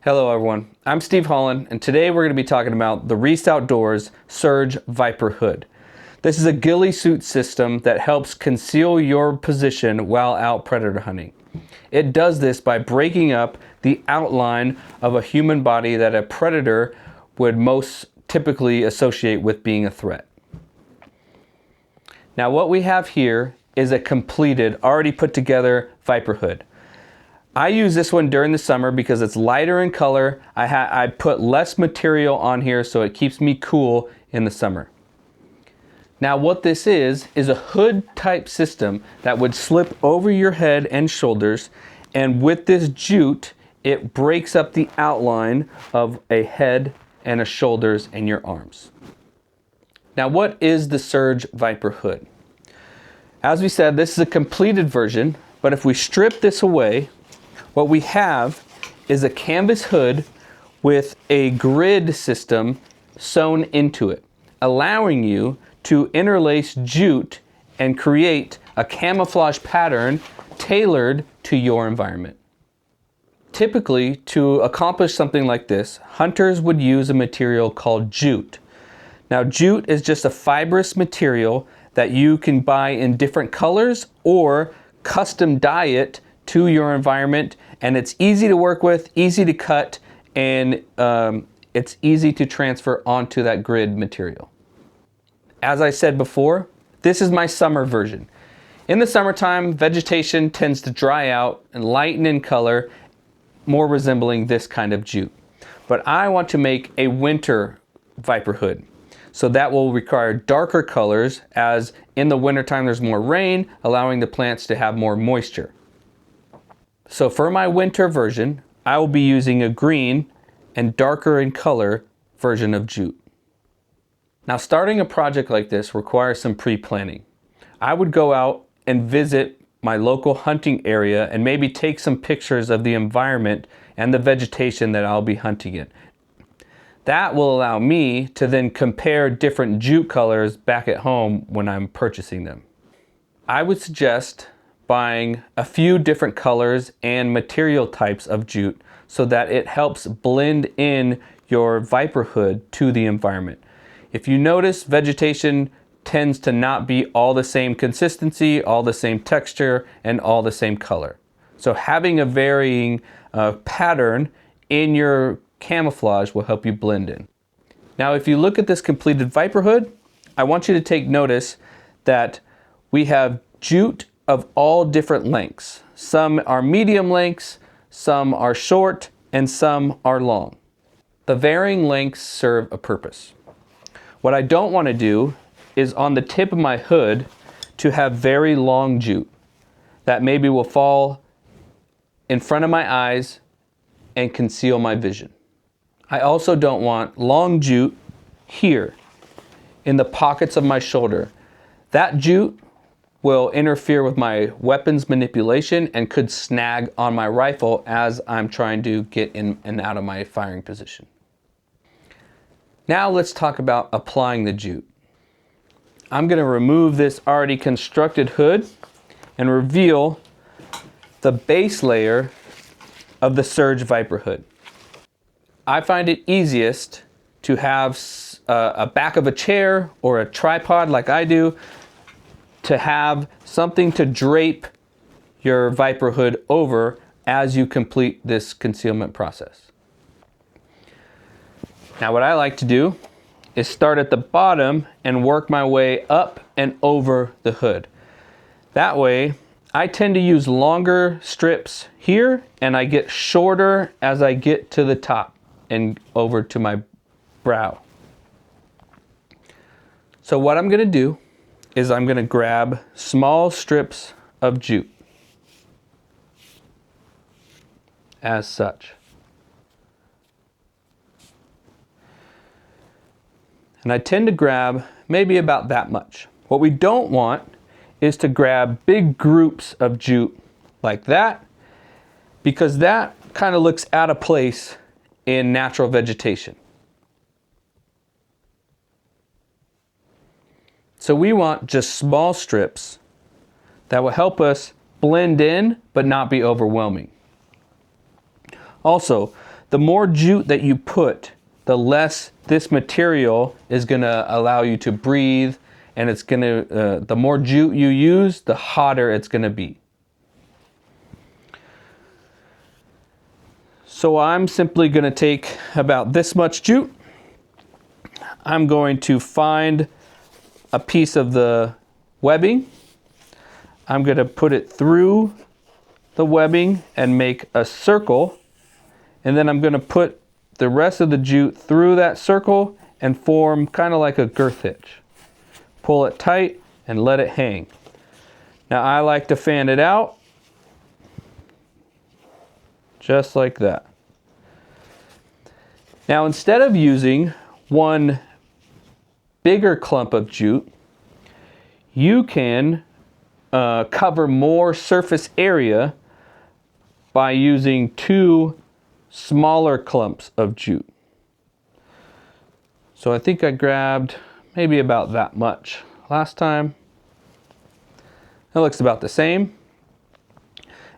Hello everyone, I'm Steve Holland, and today we're going to be talking about the Reese Outdoors Surge Viper Hood. This is a ghillie suit system that helps conceal your position while out predator hunting. It does this by breaking up the outline of a human body that a predator would most typically associate with being a threat. Now what we have here is a completed, already put together Viper Hood. I use this one during the summer because it's lighter in color. I put less material on here so it keeps me cool in the summer. Now what this is a hood type system that would slip over your head and shoulders, and with this jute it breaks up the outline of a head and a shoulders and your arms. Now what is the Surge Viper Hood? As we said, this is a completed version, but if we strip this away, what we have is a canvas hood with a grid system sewn into it, allowing you to interlace jute and create a camouflage pattern tailored to your environment. Typically, to accomplish something like this, hunters would use a material called jute. Now, jute is just a fibrous material that you can buy in different colors or custom dye it to your environment, and it's easy to work with, easy to cut, and it's easy to transfer onto that grid material. As I said before, this is my summer version. In the summertime, vegetation tends to dry out and lighten in color, more resembling this kind of jute. But I want to make a winter Viper Hood. So that will require darker colors, as in the wintertime there's more rain, allowing the plants to have more moisture. So for my winter version, I will be using a green and darker in color version of jute. Now, starting a project like this requires some pre-planning. I would go out and visit my local hunting area and maybe take some pictures of the environment and the vegetation that I'll be hunting in. That will allow me to then compare different jute colors back at home when I'm purchasing them. I would suggest buying a few different colors and material types of jute so that it helps blend in your Viper Hood to the environment. If you notice, vegetation tends to not be all the same consistency, all the same texture, and all the same color. So having a varying pattern in your camouflage will help you blend in. Now if you look at this completed Viper Hood, I want you to take notice that we have jute of all different lengths. Some are medium lengths, some are short, and some are long. The varying lengths serve a purpose. What I don't want to do is on the tip of my hood to have very long jute that maybe will fall in front of my eyes and conceal my vision. I also don't want long jute here in the pockets of my shoulder. That jute will interfere with my weapons manipulation and could snag on my rifle as I'm trying to get in and out of my firing position. Now let's talk about applying the jute. I'm going to remove this already constructed hood and reveal the base layer of the Surge Viper Hood. I find it easiest to have a back of a chair or a tripod like I do, to have something to drape your Viper Hood over as you complete this concealment process. Now what I like to do is start at the bottom and work my way up and over the hood. That way I tend to use longer strips here, and I get shorter as I get to the top and over to my brow. So what I'm going to do is I'm going to grab small strips of jute, as such. And I tend to grab maybe about that much. What we don't want is to grab big groups of jute like that, because that kind of looks out of place in natural vegetation. So we want just small strips that will help us blend in but not be overwhelming. Also, the more jute that you put, the less this material is going to allow you to breathe, and it's going to, the more jute you use, the hotter it's going to be. So I'm simply going to take about this much jute. I'm going to find a piece of the webbing. I'm going to put it through the webbing and make a circle, and then I'm going to put the rest of the jute through that circle and form kind of like a girth hitch. Pull it tight and let it hang. Now I like to fan it out just like that. Now instead of using one bigger clump of jute, you can cover more surface area by using two smaller clumps of jute. So I think I grabbed maybe about that much last time. That looks about the same.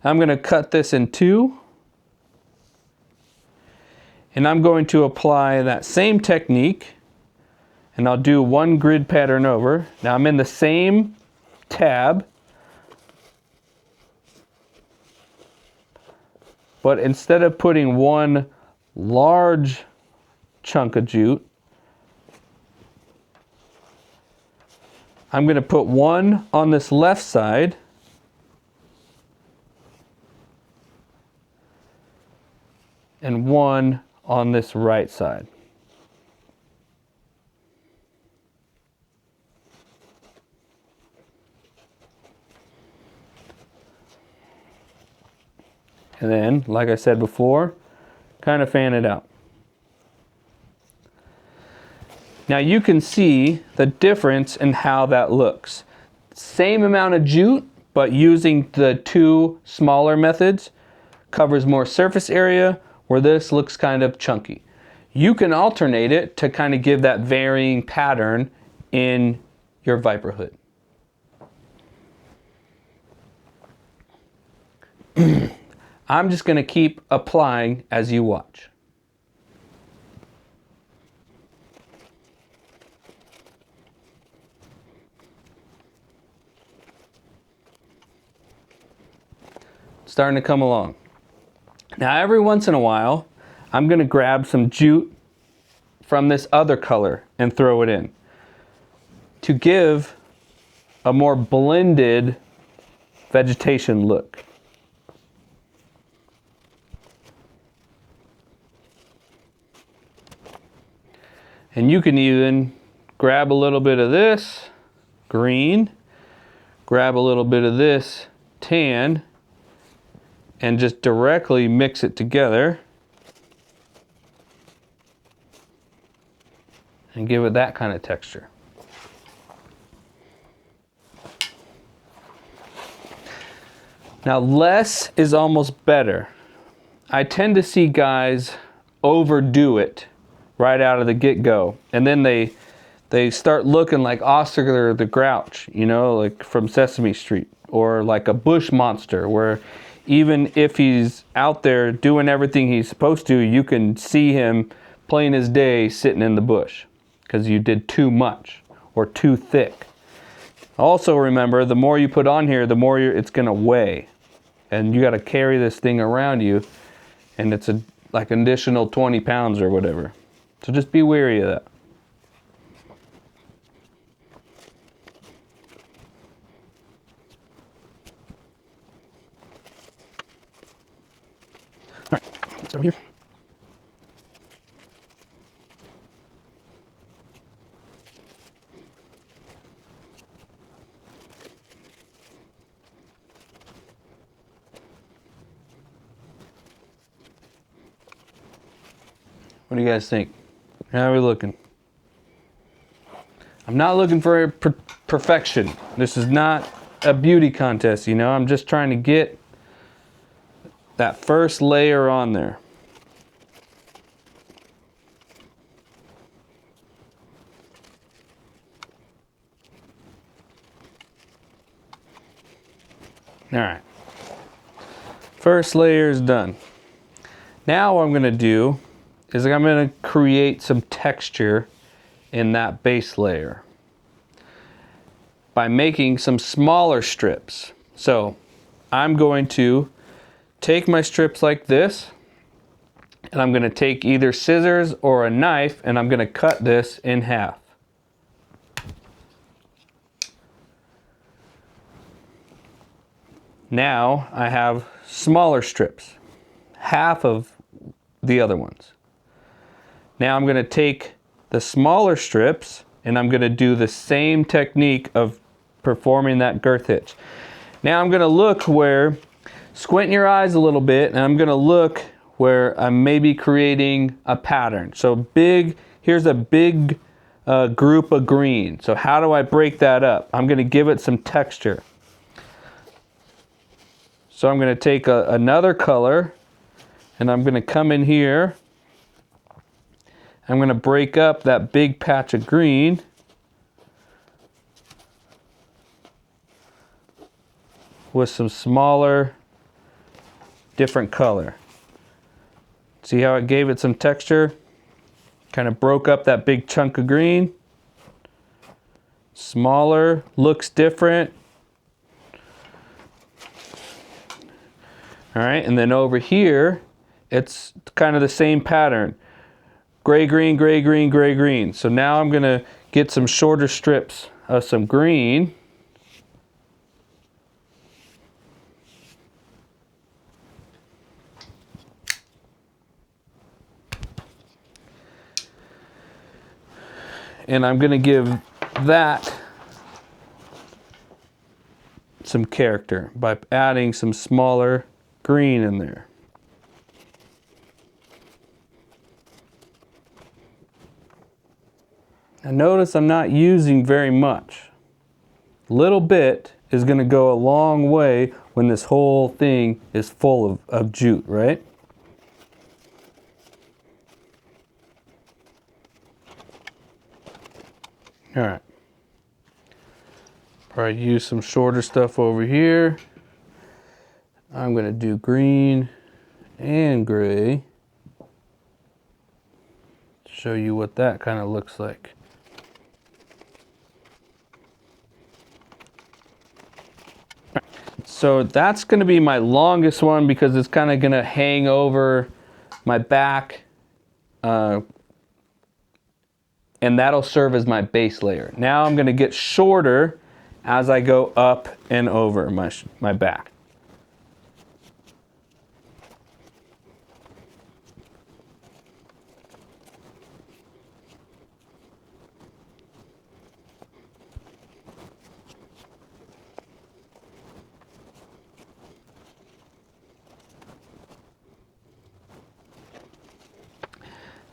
I'm going to cut this in two, and I'm going to apply that same technique, and I'll do one grid pattern over. Now I'm in the same tab, but instead of putting one large chunk of jute, I'm going to put one on this left side and one on this right side. And then, like I said before, kind of fan it out. Now you can see the difference in how that looks. Same amount of jute, but using the two smaller methods covers more surface area, where this looks kind of chunky. You can alternate it to kind of give that varying pattern in your Viper hood. I'm just going to keep applying as you watch. Starting to come along. Now every once in a while, I'm going to grab some jute from this other color and throw it in to give a more blended vegetation look. And you can even grab a little bit of this green, grab a little bit of this tan, and just directly mix it together and give it that kind of texture. Now less is almost better. I tend to see guys overdo it right out of the get-go, and then they start looking like Oscar the Grouch, you know, like from Sesame Street, or like a bush monster, where even if he's out there doing everything he's supposed to, you can see him plain as day sitting in the bush because you did too much or too thick. Also remember, the more you put on here, the more it's going to weigh, and you got to carry this thing around you, and it's like an additional 20 pounds or whatever. So just be wary of that. All right, it's over here. What do you guys think? How are we looking? I'm not looking for perfection. This is not a beauty contest, you know. I'm just trying to get that first layer on there. All right. First layer is done. Now what I'm going to do is I'm going to create some texture in that base layer by making some smaller strips. So I'm going to take my strips like this, and I'm going to take either scissors or a knife, and I'm going to cut this in half. Now I have smaller strips, half of the other ones. Now I'm going to take the smaller strips and I'm going to do the same technique of performing that girth hitch. Now I'm going to look where, squint your eyes a little bit, and I'm going to look where I'm maybe creating a pattern. So here's a big group of green. So how do I break that up? I'm going to give it some texture. So I'm going to take another color, and I'm going to come in here. I'm going to break up that big patch of green. With some smaller, different color. See how it gave it some texture? Kind of broke up that big chunk of green. Smaller, looks different. All right, and then over here, it's kind of the same pattern. Gray, green, gray, green, gray, green. So now I'm gonna get some shorter strips of some green. And I'm gonna give that some character by adding some smaller green in there. Now notice I'm not using very much. A little bit is going to go a long way when this whole thing is full of jute, right? All right. Probably use some shorter stuff over here. I'm going to do green and gray. Show you what that kind of looks like. So that's going to be my longest one because it's kind of going to hang over my back. And that'll serve as my base layer. Now I'm going to get shorter as I go up and over my back.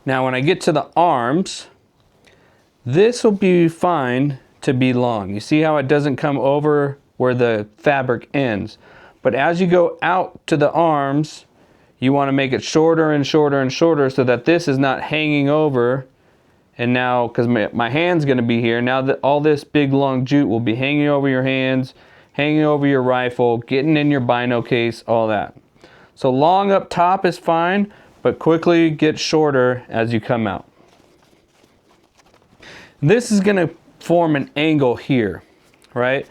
Now when I get to the arms, this will be fine to be long. You see how it doesn't come over where the fabric ends. But as you go out to the arms, you want to make it shorter and shorter and shorter so that this is not hanging over. And now, because my hand's going to be here, now that all this big long jute will be hanging over your hands, hanging over your rifle, getting in your bino case, all that. So long up top is fine, but quickly get shorter as you come out. This is going to form an angle here, right?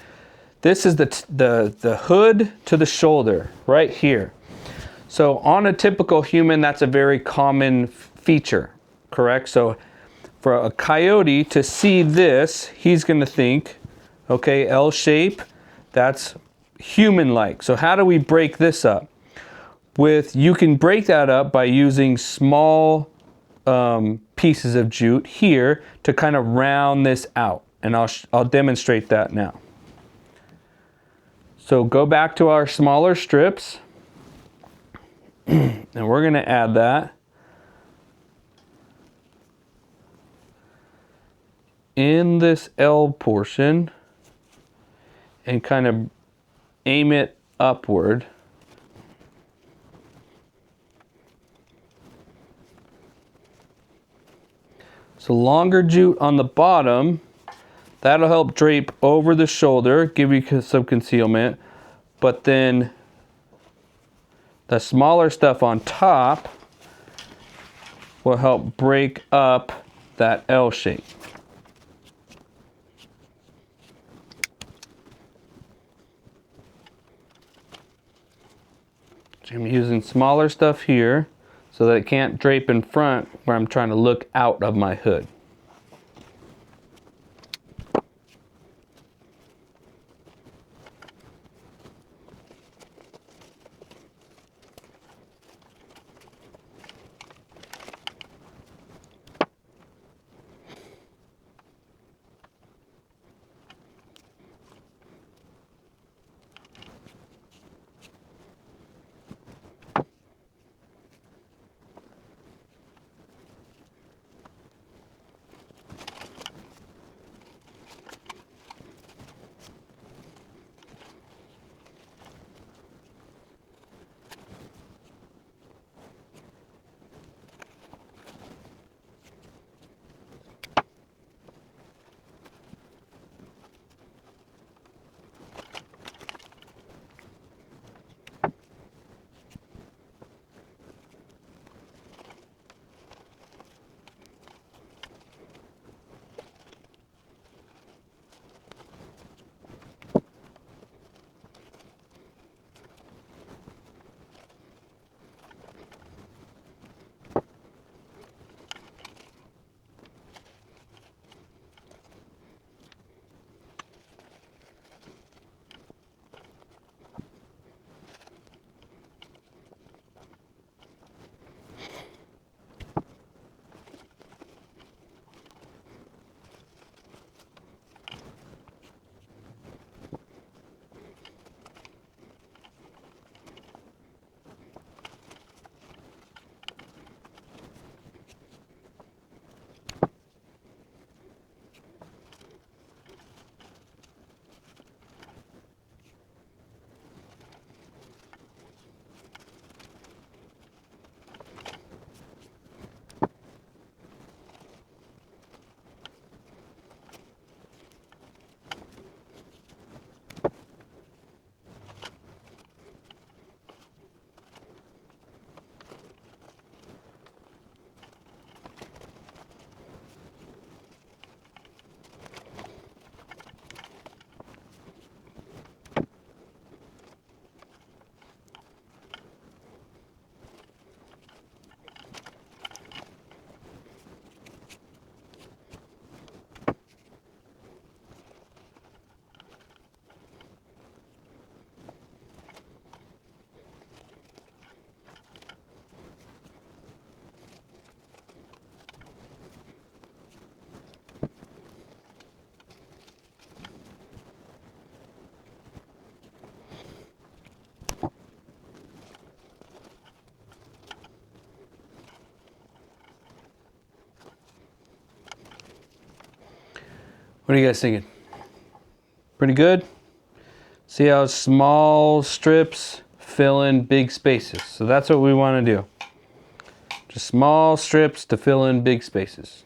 This is the hood to the shoulder, right here. So on a typical human, that's a very common feature, correct? So for a coyote to see this, he's going to think, okay, L shape, that's human-like. So how do we break this up? You can break that up by using small pieces of jute here to kind of round this out. And I'll demonstrate that now. So go back to our smaller strips. And we're going to add that in this L portion and kind of aim it upward. So longer jute on the bottom, that'll help drape over the shoulder, give you some concealment, but then the smaller stuff on top will help break up that L shape. So I'm using smaller stuff here so that it can't drape in front where I'm trying to look out of my hood. What are you guys thinking? Pretty good? See how small strips fill in big spaces. So that's what we want to do. Just small strips to fill in big spaces.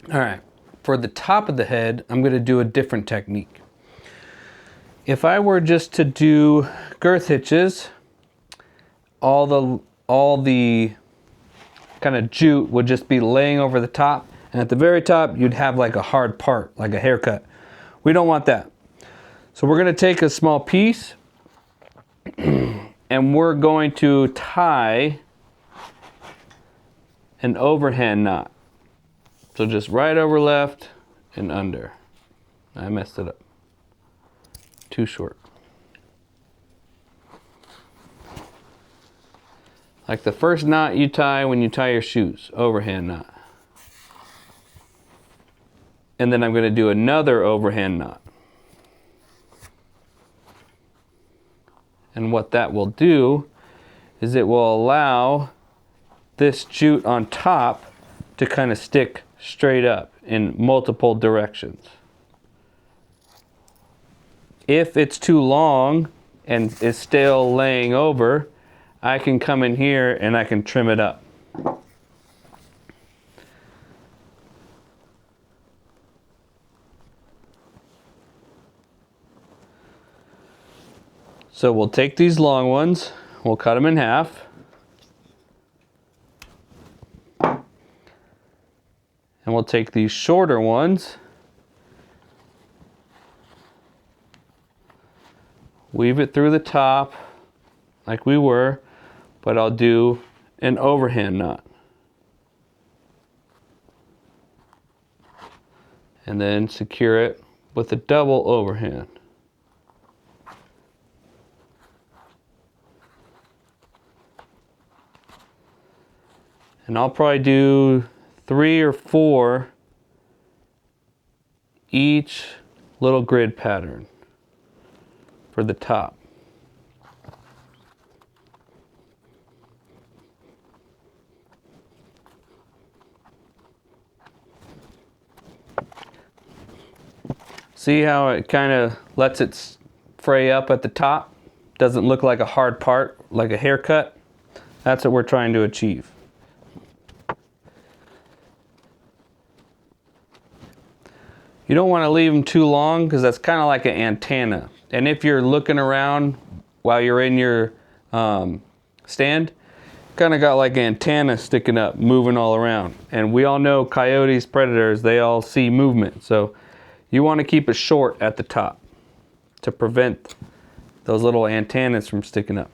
All right, for the top of the head, I'm going to do a different technique. If I were just to do girth hitches, all the kind of jute would just be laying over the top, and at the very top you'd have like a hard part, like a haircut. We don't want that. So we're going to take a small piece and we're going to tie an overhand knot. So just right over left and under. I messed it up. Too short. Like the first knot you tie when you tie your shoes, overhand knot. And then I'm going to do another overhand knot. And what that will do is it will allow this jute on top to kind of stick straight up in multiple directions. If it's too long and is still laying over, I can come in here and I can trim it up. So we'll take these long ones, we'll cut them in half. And we'll take these shorter ones, weave it through the top like we were, but I'll do an overhand knot. And then secure it with a double overhand. And I'll probably do 3 or 4 each little grid pattern for the top. See how it kind of lets it fray up at the top? Doesn't look like a hard part, like a haircut. That's what we're trying to achieve. You don't want to leave them too long because that's kind of like an antenna. And if you're looking around while you're in your stand, kind of got like antenna sticking up, moving all around. And we all know coyotes, predators, they all see movement. So you want to keep it short at the top to prevent those little antennas from sticking up.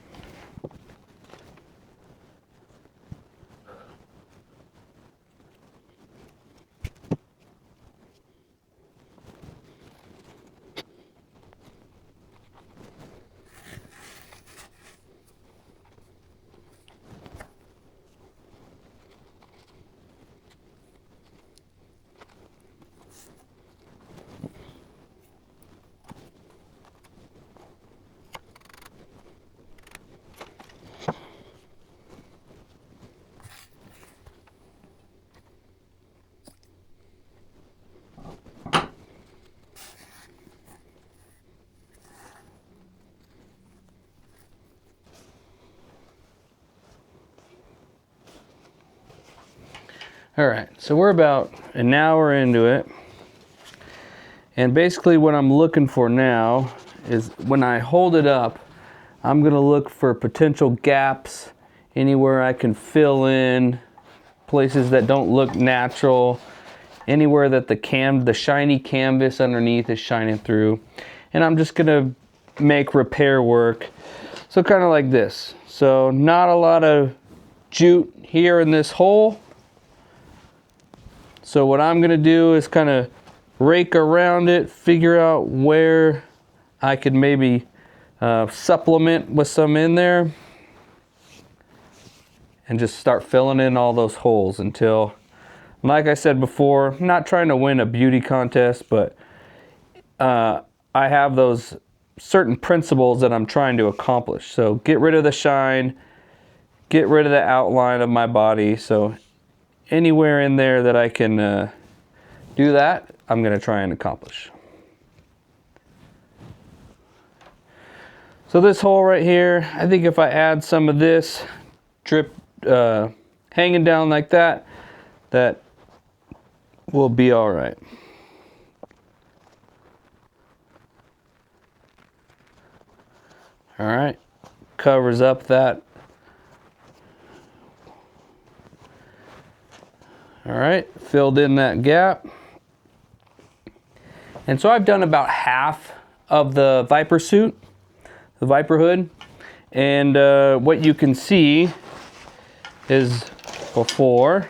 All right, so we're about an hour into it. And basically what I'm looking for now is when I hold it up, I'm gonna look for potential gaps, anywhere I can fill in, places that don't look natural, anywhere that the shiny canvas underneath is shining through. And I'm just gonna make repair work. So kind of like this. So not a lot of jute here in this hole. So what I'm gonna do is kind of rake around it, figure out where I could maybe supplement with some in there, and just start filling in all those holes until, like I said before, I'm not trying to win a beauty contest, but I have those certain principles that I'm trying to accomplish. So get rid of the shine, get rid of the outline of my body. So anywhere in there that I can do that, I'm going to try and accomplish. So this hole right here, I think if I add some of this drip hanging down like that, that we'll be all right. All right, covers up that. All right, filled in that gap. And so I've done about half of the Viper suit, the Viper hood. And what you can see is before,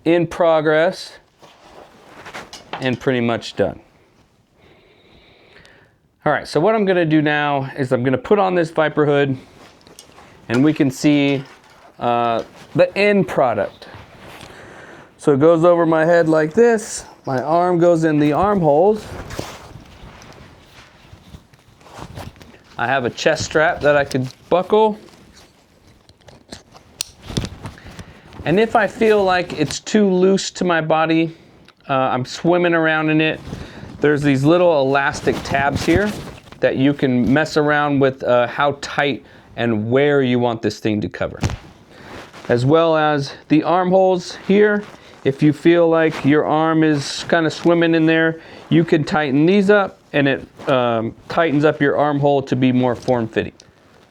in progress, and pretty much done. All right, so what I'm gonna do now is I'm gonna put on this Viper hood and we can see the end product. So it goes over my head like this. My arm goes in the armholes. I have a chest strap that I could buckle. And if I feel like it's too loose to my body, I'm swimming around in it, there's these little elastic tabs here that you can mess around with how tight and where you want this thing to cover. As well as the armholes here. If you feel like your arm is kind of swimming in there, you can tighten these up and it tightens up your armhole to be more form-fitting.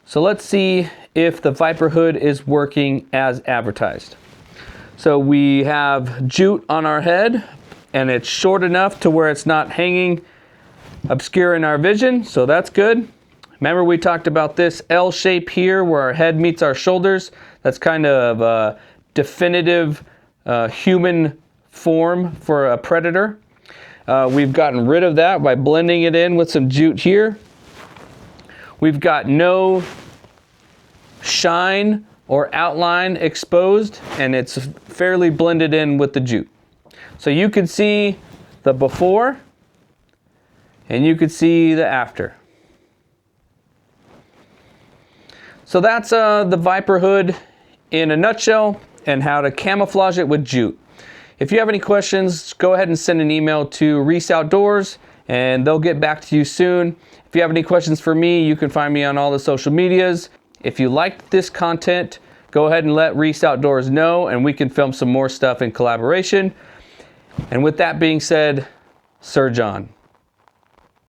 So let's see if the Viper hood is working as advertised. So we have jute on our head and it's short enough to where it's not hanging, obscuring our vision, so that's good. Remember we talked about this L shape here where our head meets our shoulders. That's kind of a definitive human form for a predator. We've gotten rid of that by blending it in with some jute here. We've got no shine or outline exposed, and it's fairly blended in with the jute. So you can see the before and you can see the after. So that's the Viper hood in a nutshell and how to camouflage it with jute. If you have any questions, go ahead and send an email to Reese Outdoors and they'll get back to you soon. If you have any questions for me, you can find me on all the social medias. If you liked this content, go ahead and let Reese Outdoors know and we can film some more stuff in collaboration. And with that being said, Sir John.